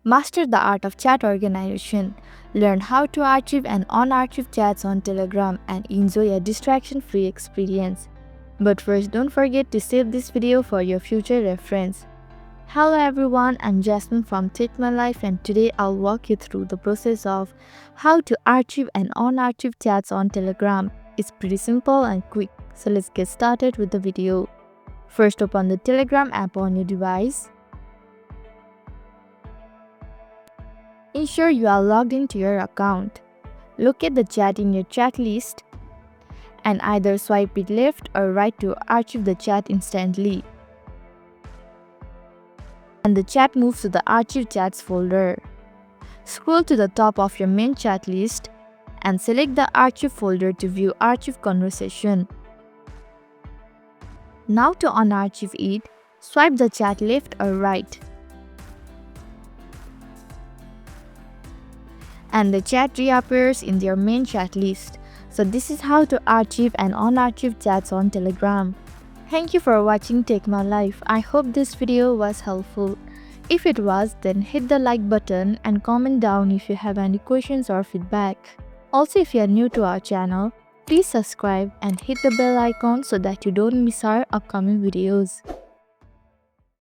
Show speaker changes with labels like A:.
A: Master the art of chat organization. Learn how to archive and unarchive chats on Telegram and enjoy a distraction-free experience. But first, don't forget to save this video for your future reference. Hello everyone, I'm Jasmine from Take My Life, and today I'll walk you through the process of how to archive and unarchive chats on Telegram. It's pretty simple and quick, so let's get started with the video. First, open the Telegram app on your device. Ensure you are logged into your account. Locate the chat in your chat list and either swipe it left or right to archive the chat instantly. And the chat moves to the Archive Chats folder. Scroll to the top of your main chat list and select the Archive folder to view Archive Conversation. Now to unarchive it, swipe the chat left or right. And the chat reappears in your main chat list. So this is how to archive and unarchive chats on Telegram. Thank you for watching Take My Life. I hope this video was helpful. If it was, then hit the like button and comment down if you have any questions or feedback. Also, if you are new to our channel, please subscribe and hit the bell icon so that you don't miss our upcoming videos.